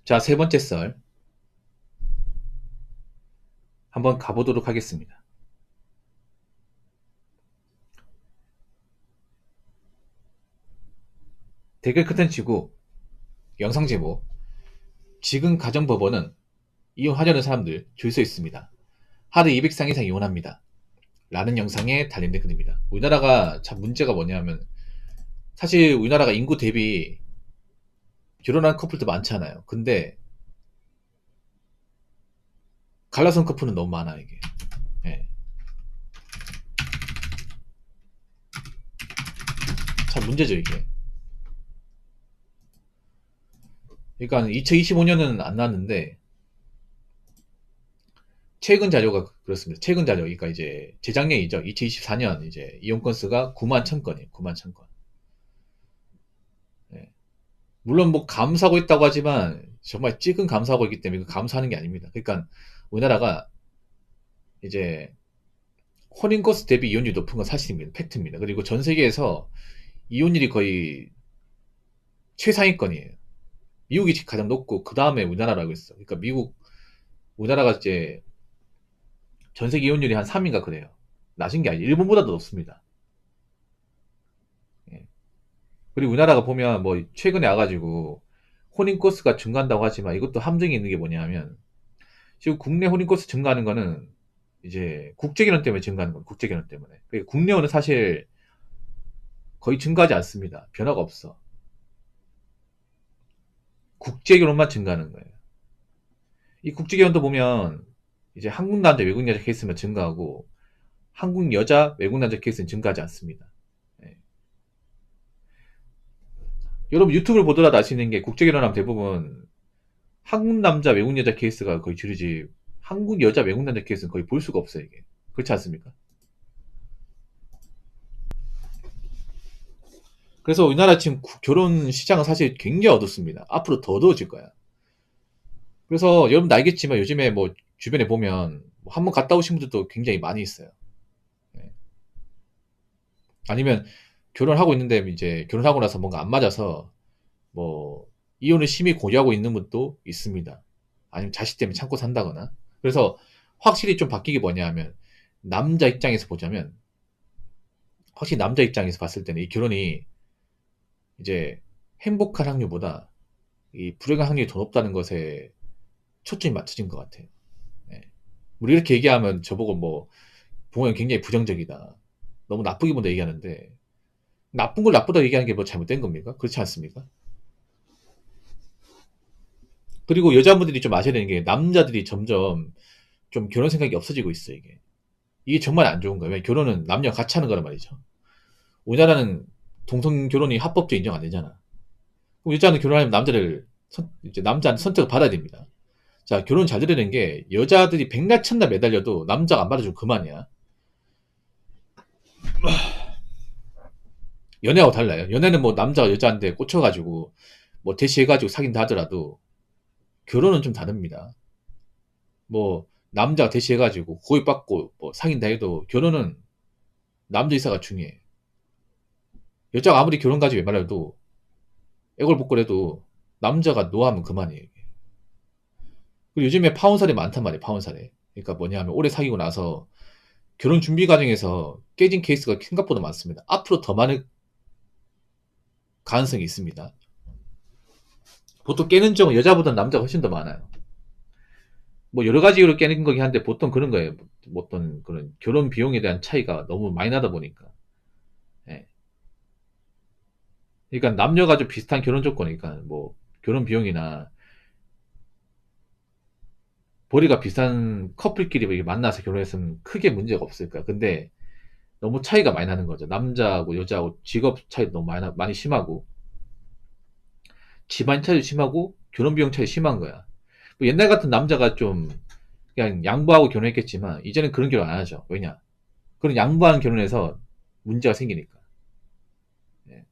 자, 세 번째 썰 한번 가보도록 하겠습니다. 댓글 커튼 치고 영상 제목, 지금 가정법원은 이혼하려는 사람들 줄 서 있습니다. 하루 200상 이상 이혼합니다. 라는 영상에 달린 댓글입니다. 우리나라가 참 문제가 뭐냐면, 사실 우리나라가 인구 대비 결혼한 커플도 많잖아요. 근데 갈라선 커플은 너무 많아, 이게. 예. 참 문제죠, 이게. 그러니까 2025년은 안 나왔는데 최근 자료가 그렇습니다. 최근 자료, 그러니까 이제 재작년이죠. 2024년 이제 이혼 건수가 9만 1000건이에요. 9만 1000건. 예. 물론 뭐 감수하고 있다고 하지만 정말 찌근 감수하고 있기 때문에 그 감수하는 게 아닙니다. 그러니까 우리나라가 이제 혼인 건수 대비 이혼율이 높은 건 사실입니다. 팩트입니다. 그리고 전 세계에서 이혼율이 거의 최상위권이에요. 미국이 가장 높고 그 다음에 우리나라라고 했어. 그러니까 우리나라가 이제 전 세계 이혼율이 한 3위인가 그래요. 낮은 게 아니에요. 일본보다도 높습니다. 예. 그리고 우리나라가 보면 뭐 최근에 와가지고 혼인 건수가 증가한다고 하지만 이것도 함정이 있는 게 뭐냐면, 지금 국내 혼인 건수 증가하는 거는 이제 국제결혼 때문에 증가하는 거예요. 국제결혼 때문에. 그러니까 국내혼은 사실 거의 증가하지 않습니다. 변화가 없어. 국제결혼만 증가하는 거예요. 이 국제결혼도 보면 이제 한국 남자 외국 여자 케이스만 증가하고 한국 여자 외국 남자 케이스는 증가하지 않습니다. 예. 여러분 유튜브를 보더라도 아시는 게, 국제결혼하면 대부분 한국 남자 외국 여자 케이스가 거의 줄이지 한국 여자 외국 남자 케이스는 거의 볼 수가 없어요, 이게. 그렇지 않습니까? 그래서 우리나라 지금 결혼 시장은 사실 굉장히 어둡습니다. 앞으로 더 어두워질 거야. 그래서 여러분도 알겠지만 요즘에 뭐 주변에 보면 뭐 한번 갔다 오신 분들도 굉장히 많이 있어요. 예. 아니면 결혼하고 있는데 이제 결혼하고 나서 뭔가 안 맞아서 뭐 이혼을 심히 고려하고 있는 분도 있습니다. 아니면 자식 때문에 참고 산다거나. 그래서 확실히 좀 바뀐 게 뭐냐 하면, 남자 입장에서 보자면, 확실히 남자 입장에서 봤을 때는 이 결혼이 이제 행복한 확률보다 이 불행한 확률이 더 높다는 것에 초점이 맞춰진 것 같아요. 예. 우리 이렇게 얘기하면 저보고 뭐 부모님 굉장히 부정적이다, 너무 나쁘게 본다 얘기하는데, 나쁜 걸 나쁘다 얘기하는 게 뭐 잘못된 겁니까? 그렇지 않습니까? 그리고 여자분들이 좀 아셔야 되는 게, 남자들이 점점 좀 결혼 생각이 없어지고 있어, 이게. 이게 정말 안 좋은 거예요. 왜냐면 결혼은 남녀 같이 하는 거란 말이죠. 우리나라는 동성 결혼이 합법적으로 인정 안 되잖아. 그럼 여자는 결혼하면 이제 남자한테 선택을 받아야 됩니다. 자, 결혼 잘 되려는 게, 여자들이 백날 천날 매달려도 남자가 안 받아주면 그만이야. 연애하고 달라요. 연애는 뭐 남자가 여자한테 꽂혀가지고 뭐 대시해가지고 사귄다 하더라도, 결혼은 좀 다릅니다. 뭐 남자가 대시해가지고 고입받고 뭐 사귄다 해도 결혼은 남자 이사가 중요해. 여자가 아무리 결혼 가지고 말해도 애걸복걸해도 남자가 노하면 그만이에요. 그리고 요즘에 파혼살이 많단 말이에요. 파혼살이. 그러니까 뭐냐 하면, 오래 사귀고 나서 결혼 준비 과정에서 깨진 케이스가 생각보다 많습니다. 앞으로 더 많을 가능성이 있습니다. 보통 깨는 적은 여자보다 남자가 훨씬 더 많아요. 뭐 여러 가지 이유로 깨는 거긴 한데 보통 그런 거예요. 어떤 그런 결혼 비용에 대한 차이가 너무 많이 나다 보니까. 예. 그러니까 남녀가 좀 비슷한 결혼 조건이니까 뭐 결혼 비용이나 벌이가 비슷한 커플끼리 이렇게 만나서 결혼했으면 크게 문제가 없을 거야. 근데 너무 차이가 많이 나는 거죠. 남자하고 여자하고 직업 차이도 너무 많이 심하고, 집안 차이도 심하고, 결혼 비용 차이 심한 거야. 뭐 옛날 같은 남자가 좀 그냥 양보하고 결혼했겠지만 이제는 그런 결혼 안 하죠. 왜냐? 그런 양보하는 결혼에서 문제가 생기니까. 예.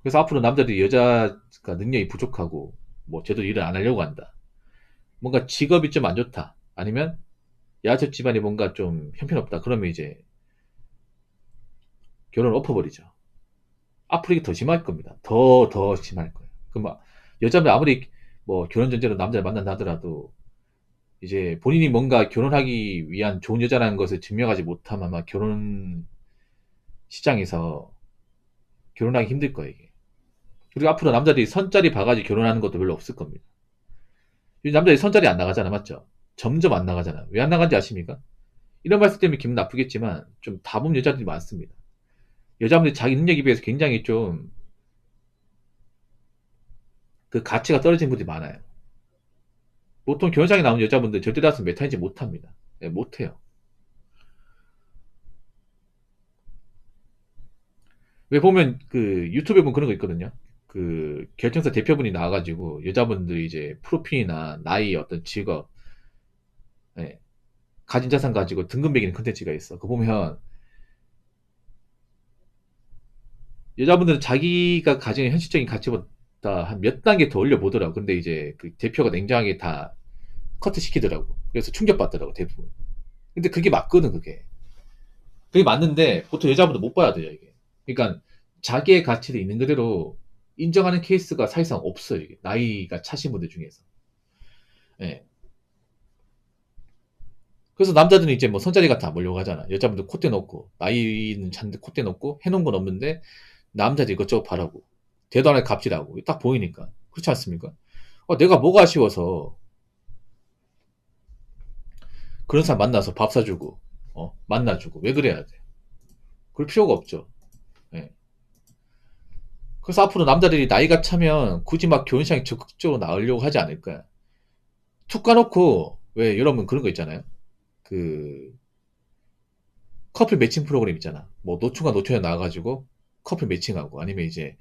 그래서 앞으로 남자들이 여자가 능력이 부족하고 뭐 제대로 일을 안 하려고 한다, 뭔가 직업이 좀 안 좋다, 아니면 야적 집안이 뭔가 좀 형편없다, 그러면 이제 결혼을 엎어버리죠. 앞으로 이게 더 심할 겁니다. 더 심할 거예요. 그럼 여자분 아무리 뭐 결혼 전제로 남자를 만난다 하더라도 이제 본인이 뭔가 결혼하기 위한 좋은 여자라는 것을 증명하지 못하면 아마 결혼 시장에서 결혼하기 힘들 거예요, 이게. 그리고 앞으로 남자들이 선짜리 봐가지고 결혼하는 것도 별로 없을 겁니다. 요즘 남자들이 선짜리 안 나가잖아, 맞죠? 점점 안 나가잖아. 왜 안 나간지 아십니까? 이런 말씀 때문에 기분 나쁘겠지만 좀 다분 여자들이 많습니다. 여자분들이 자기 능력에 비해서 굉장히 좀 그 가치가 떨어진 분들이 많아요. 보통 결혼장에 나오는 여자분들 절대 다수 메타인지 못합니다. 네, 못해요. 왜 보면 그 유튜브에 보면 그런 거 있거든요. 그 결정사 대표분이 나와가지고 여자분들이 이제 프로필이나 나이 어떤 직업, 예, 가진 자산 가지고 등급 매기는 컨텐츠가 있어. 그거 보면 여자분들은 자기가 가진 현실적인 가치보다 한 몇 단계 더 올려보더라고. 근데 이제 그 대표가 냉정하게 다 커트 시키더라고. 그래서 충격받더라고, 대부분. 근데 그게 맞거든, 그게. 그게 맞는데 보통 여자분들 못 봐야 돼요, 이게. 그러니까 자기의 가치를 있는 그대로 인정하는 케이스가 사실상 없어요, 이게. 나이가 차신 분들 중에서. 예. 그래서 남자들은 이제 뭐 선자리 같은 안 보려고 하잖아. 여자분들 콧대 놓고, 나이는 잔데 콧대 놓고, 해놓은 건 없는데, 남자들 이것저것 바라고, 대도 안에 갑질하고, 딱 보이니까. 그렇지 않습니까? 내가 뭐가 아쉬워서, 그런 사람 만나서 밥 사주고, 만나주고, 왜 그래야 돼? 그럴 필요가 없죠. 예. 그래서 앞으로 남자들이 나이가 차면 굳이 막 결혼시장에 적극적으로 나으려고 하지 않을 거야. 툭 까놓고, 왜 여러분 그런 거 있잖아요. 그, 커플 매칭 프로그램 있잖아. 뭐 노충과 노처녀 나와가지고 커플 매칭하고 아니면 이제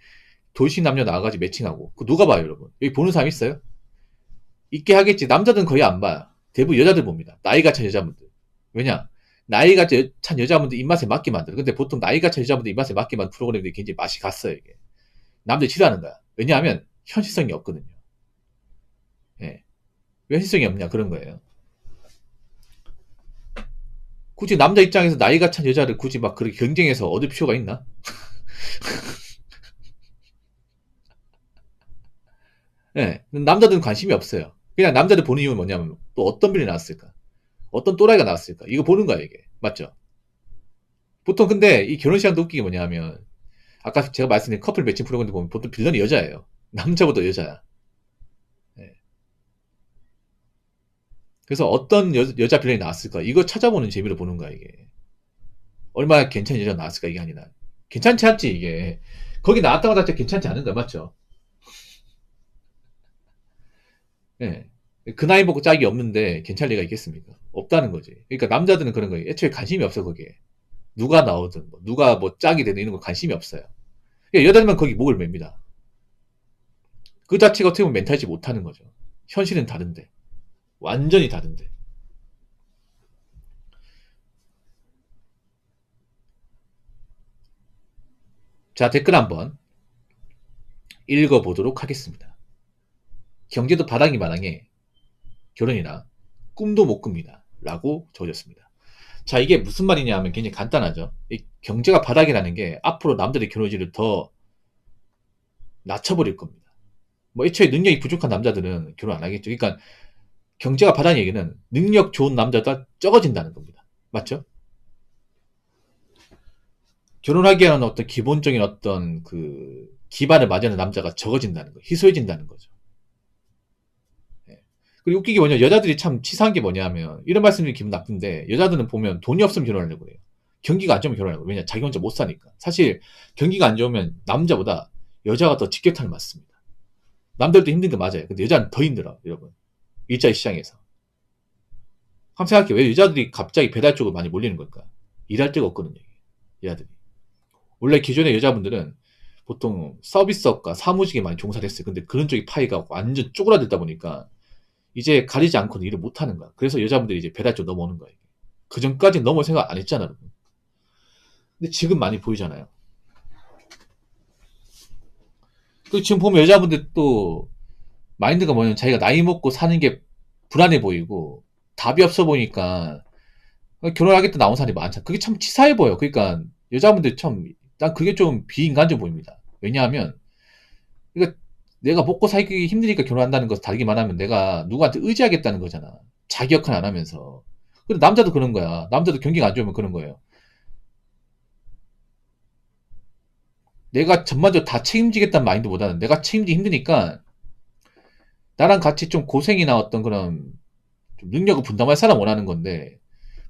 돌싱 남녀 나와가지고 매칭하고 그 누가 봐요 여러분? 여기 보는 사람 있어요? 있게 하겠지. 남자들은 거의 안 봐요. 대부분 여자들 봅니다. 나이가 찬 여자분들. 왜냐? 나이가 찬 여자분들 입맛에 맞게 만들어. 근데 보통 나이가 찬 여자분들 입맛에 맞게 만든 프로그램들이 굉장히 맛이 갔어요 이게. 남들이 싫어하는 거야. 왜냐하면 현실성이 없거든요. 예. 왜 현실성이 없냐 그런 거예요. 굳이 남자 입장에서 나이가 찬 여자를 굳이 막 그렇게 경쟁해서 얻을 필요가 있나? 예. 남자들은 관심이 없어요. 그냥 남자들 보는 이유는 뭐냐면 또 어떤 빌이 나왔을까? 어떤 또라이가 나왔을까? 이거 보는 거야 이게. 맞죠? 보통 근데 이 결혼 시간도 웃기게 뭐냐면 아까 제가 말씀드린 커플 매칭 프로그램 보면 보통 빌런이 여자예요. 남자보다 여자야. 예. 그래서 어떤 여자 빌런이 나왔을까? 이거 찾아보는 재미로 보는 거야 이게. 얼마나 괜찮은 여자가 나왔을까 이게 아니라. 괜찮지 않지 이게. 거기 나왔다고 자체 괜찮지 않은 거야 맞죠? 예. 그 나이 먹고 짝이 없는데 괜찮을 리가 있겠습니까? 없다는 거지. 그러니까 남자들은 그런 거예요. 애초에 관심이 없어 거기에. 누가 나오든 뭐, 누가 뭐 짝이 되든 이런 거 관심이 없어요. 그러니까 여자들만 거기 목을 맵니다. 그 자체가 어떻게 보면 멘탈지 못하는 거죠. 현실은 다른데. 완전히 다른데. 자, 댓글 한번 읽어보도록 하겠습니다. 경제도 바닥이 마땅해 결혼이나 꿈도 못 꿉니다. 라고 적어졌습니다. 자, 이게 무슨 말이냐 하면 굉장히 간단하죠. 이 경제가 바닥이라는 게 앞으로 남들의 결혼율을 더 낮춰버릴 겁니다. 뭐 애초에 능력이 부족한 남자들은 결혼 안 하겠죠. 그러니까 경제가 바닥 얘기는 능력 좋은 남자가 적어진다는 겁니다. 맞죠? 결혼하기 위한 어떤 기본적인 어떤 그 기반을 마련하는 남자가 적어진다는 거, 희소해진다는 거죠. 예. 그리고 웃기게 뭐냐, 여자들이 참 치사한 게 뭐냐면 이런 말씀이 기분 나쁜데 여자들은 보면 돈이 없으면 결혼하려고 그래요. 경기가 안 좋으면 결혼하려고. 왜냐, 자기 혼자 못 사니까. 사실 경기가 안 좋으면 남자보다 여자가 더 직격탄을 맞습니다. 남들도 힘든 게 맞아요. 근데 여자는 더 힘들어, 여러분. 일자리 시장에서. 한번 생각해. 왜 여자들이 갑자기 배달 쪽으로 많이 몰리는 걸까? 일할 데가 없거든요. 여자들이. 원래 기존의 여자분들은 보통 서비스업과 사무직에 많이 종사를 했어요. 근데 그런 쪽이 파이가 완전 쪼그라들다 보니까 이제 가리지 않고는 일을 못하는 거야. 그래서 여자분들이 이제 배달 쪽 넘어오는 거예요. 그 전까지는 넘어올 생각 안 했잖아, 여러분. 근데 지금 많이 보이잖아요. 또 지금 보면 여자분들 또 마인드가 뭐냐면 자기가 나이 먹고 사는 게 불안해 보이고 답이 없어 보니까 결혼하겠다 나온 사람이 많잖아. 그게 참 치사해 보여. 그러니까 여자분들 참, 난 그게 좀 비인간적으로 보입니다. 왜냐하면, 그러니까 내가 먹고 살기 힘드니까 결혼한다는 것을 다르게 말하면 내가 누구한테 의지하겠다는 거잖아. 자기 역할 안 하면서. 근데 남자도 그런 거야. 남자도 경기가 안 좋으면 그런 거예요. 내가 전반적으로 다 책임지겠다는 마인드보다는 내가 책임지기 힘드니까 나랑 같이 좀 고생이나 어떤 그런 좀 능력을 분담할 사람 원하는 건데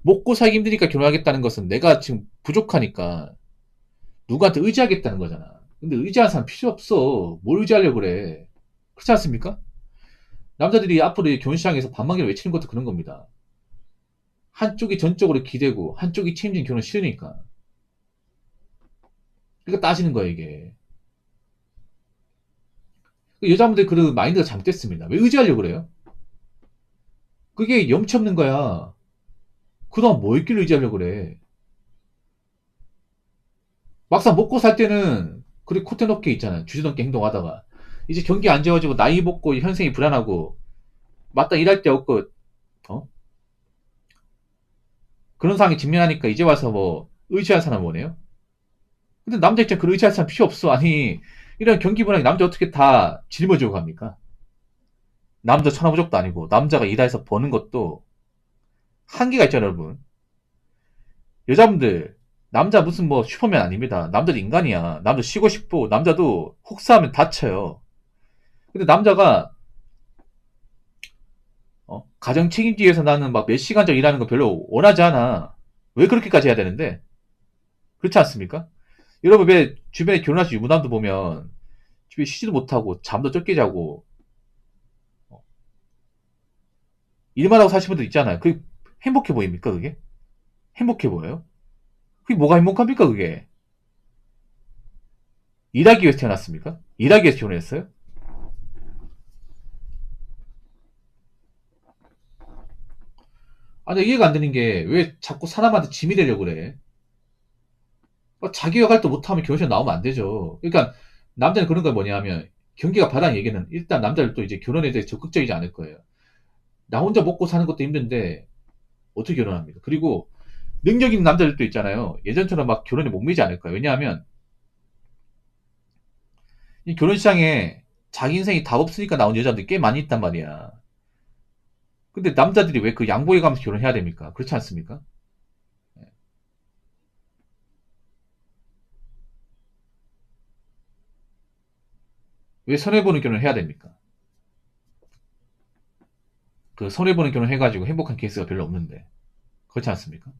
먹고 살기 힘드니까 결혼하겠다는 것은 내가 지금 부족하니까 누구한테 의지하겠다는 거잖아. 근데 의지하는 사람 필요 없어. 뭘 의지하려고 그래. 그렇지 않습니까? 남자들이 앞으로 이 결혼 시장에서 반만기를 외치는 것도 그런 겁니다. 한쪽이 전적으로 기대고 한쪽이 책임진 결혼 싫으니까. 그러니까 따지는 거야 이게. 여자분들 그 마인드가 잘못됐습니다. 왜 의지하려고 그래요? 그게 염치 없는 거야. 그동안 뭐 있길래 의지하려고 그래. 막상 먹고 살 때는 그래 코테 높게 있잖아요. 주저넘게 행동하다가 이제 경기 안 좋아지고 나이 먹고 현생이 불안하고 맞다 일할 데 없고 어? 그런 상황에 직면하니까 이제 와서 뭐 의지할 사람 뭐네요? 근데 남자 입장 그 의지할 사람 필요 없어. 아니 이런 경기 불안이 남자 어떻게 다 짊어지고 갑니까? 남자 천하무적도 아니고 남자가 일해서 버는 것도 한계가 있잖아요, 여러분. 여자분들 남자 무슨 뭐 슈퍼맨 아닙니다. 남자도 인간이야. 남자 쉬고 싶고 남자도 혹사하면 다쳐요. 근데 남자가 가정 책임지기 위해서 나는 막 몇 시간째 일하는 거 별로 원하지 않아. 왜 그렇게까지 해야 되는데? 그렇지 않습니까? 여러분 왜 주변에 결혼하신 유부남도 보면 집에 쉬지도 못하고 잠도 적게 자고 어, 일만 하고 사시는 분들 있잖아요. 그게 행복해 보입니까 그게? 행복해 보여요? 그게 뭐가 행복합니까 그게? 일하기 위해서 태어났습니까? 일하기 위해서 결혼했어요? 아, 근데 이해가 안 되는 게 왜 자꾸 사람한테 짐이 되려고 그래? 자기 역할도 못하면 결혼식 나오면 안 되죠. 그러니까 남자는 그런 거 뭐냐면 경기가 바닥 얘기는 일단 남자들도 이제 결혼에 대해 적극적이지 않을 거예요. 나 혼자 먹고 사는 것도 힘든데 어떻게 결혼합니까? 그리고 능력 있는 남자들도 있잖아요. 예전처럼 막 결혼에 목매지 않을 거예요. 왜냐하면 이 결혼 시장에 자기 인생이 답 없으니까 나온 여자들이 꽤 많이 있단 말이야. 근데 남자들이 왜 그 양보해 가면서 결혼해야 됩니까? 그렇지 않습니까? 왜 손해보는 결혼을 해야 됩니까? 그 손해보는 결혼 해가지고 행복한 케이스가 별로 없는데. 그렇지 않습니까?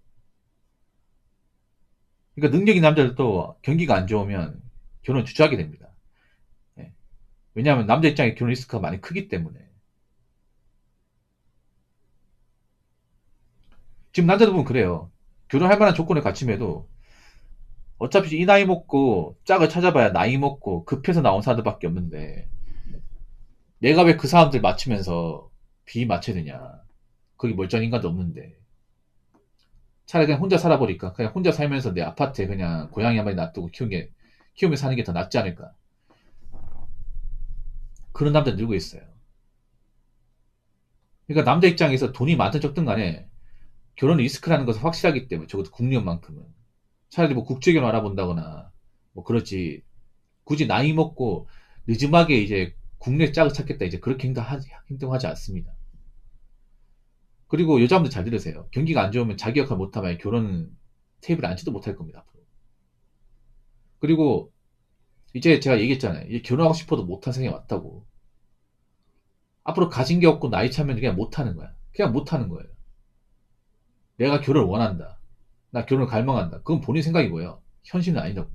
그러니까 능력 있는 남자들도 경기가 안 좋으면 결혼 주저하게 됩니다. 예. 왜냐하면 남자 입장에 결혼 리스크가 많이 크기 때문에. 지금 남자들 보면 그래요. 결혼할 만한 조건을 갖추면도 어차피 이 나이 먹고 짝을 찾아봐야 나이 먹고 급해서 나온 사람들밖에 없는데 내가 왜 그 사람들 맞추면서 비 맞춰야 되냐. 거기 멀쩡한 인간도 없는데. 차라리 그냥 혼자 살아보니까 그냥 혼자 살면서 내 아파트에 그냥 고양이 한 마리 놔두고 키우며 사는 게 더 낫지 않을까. 그런 남자 늘고 있어요. 그러니까 남자 입장에서 돈이 많든 적든 간에 결혼 리스크라는 것은 확실하기 때문에 적어도 국력만큼은 차라리 뭐 국제결혼 알아본다거나 뭐 그렇지 굳이 나이 먹고 늦음하게 이제 국내 짝을 찾겠다 이제 그렇게 행동하지 않습니다. 그리고 여자분들 잘 들으세요. 경기가 안 좋으면 자기 역할 못하면 결혼 테이블에 앉지도 못할 겁니다. 앞으로. 그리고 이제 제가 얘기했잖아요. 이제 결혼하고 싶어도 못한 생각이 왔다고. 앞으로 가진 게 없고 나이 차면 그냥 못하는 거야. 그냥 못하는 거예요. 내가 결혼을 원한다. 나 결혼을 갈망한다. 그건 본인 생각이고요. 현실은 아니다고.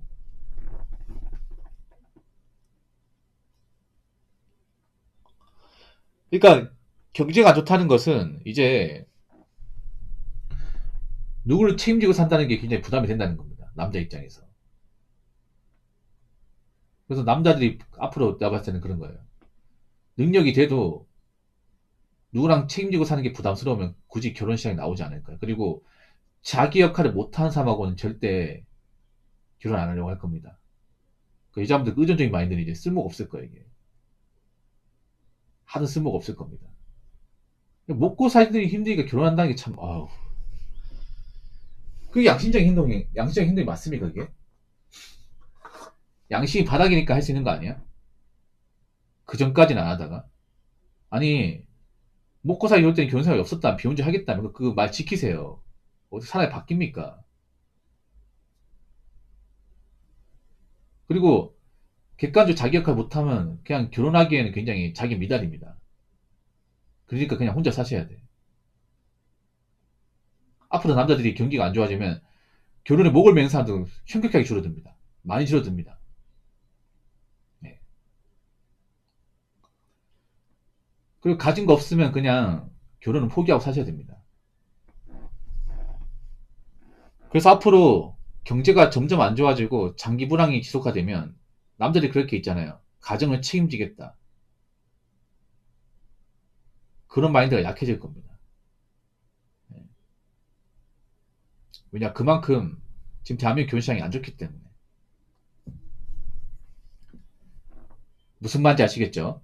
그러니까 경제가 안 좋다는 것은 이제 누구를 책임지고 산다는 게 굉장히 부담이 된다는 겁니다. 남자 입장에서. 그래서 남자들이 앞으로 내가 봤을 때는 그런 거예요. 능력이 돼도 누구랑 책임지고 사는 게 부담스러우면 굳이 결혼 시장에 나오지 않을까요? 그리고 자기 역할을 못하는 사람하고는 절대 결혼 안 하려고 할 겁니다. 그 여자분들 그 의존적인 마인드는 이제 쓸모가 없을 거예요, 이게. 하는 쓸모가 없을 겁니다. 먹고 살기 힘드니까 결혼한다는 게 참, 아우. 그게 양심적인 행동이 맞습니까, 그게? 양심이 바닥이니까 할 수 있는 거 아니야? 그 전까지는 안 하다가. 아니, 먹고 살기 좋을 때는 결혼 생활이 없었다, 비혼주 하겠다, 그 말 지키세요. 어떻게 사람이 바뀝니까? 그리고 객관적으로 자기 역할 못하면 그냥 결혼하기에는 굉장히 자기 미달입니다. 그러니까 그냥 혼자 사셔야 돼. 앞으로 남자들이 경기가 안 좋아지면 결혼에 목을 매는 사람들은 현격하게 줄어듭니다. 많이 줄어듭니다. 네. 그리고 가진 거 없으면 그냥 결혼은 포기하고 사셔야 됩니다. 그래서 앞으로 경제가 점점 안 좋아지고 장기 불황이 지속화되면 남들이 그렇게 있잖아요. 가정을 책임지겠다. 그런 마인드가 약해질 겁니다. 네. 왜냐, 그만큼 지금 대한민국 결혼 시장이 안 좋기 때문에. 무슨 말인지 아시겠죠?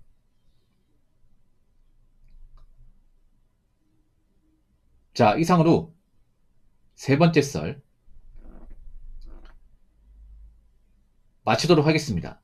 자, 이상으로 세 번째 썰 마치도록 하겠습니다.